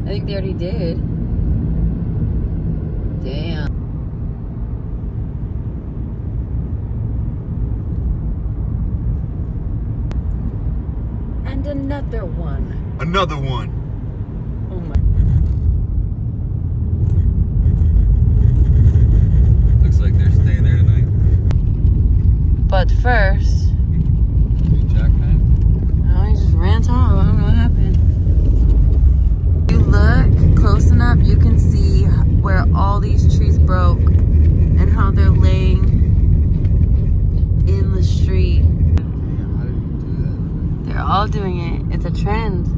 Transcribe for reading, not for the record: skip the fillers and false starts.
I think they already did. Damn. And another one. Another one. Oh my. Looks like they're staying there tonight. But first, Jack time? oh, he just ran off. I don't know what happened. If you look close enough, you can see where all these trees broke and how they're laying in the street. Damn, how did you do that? They're all doing it. It's a trend.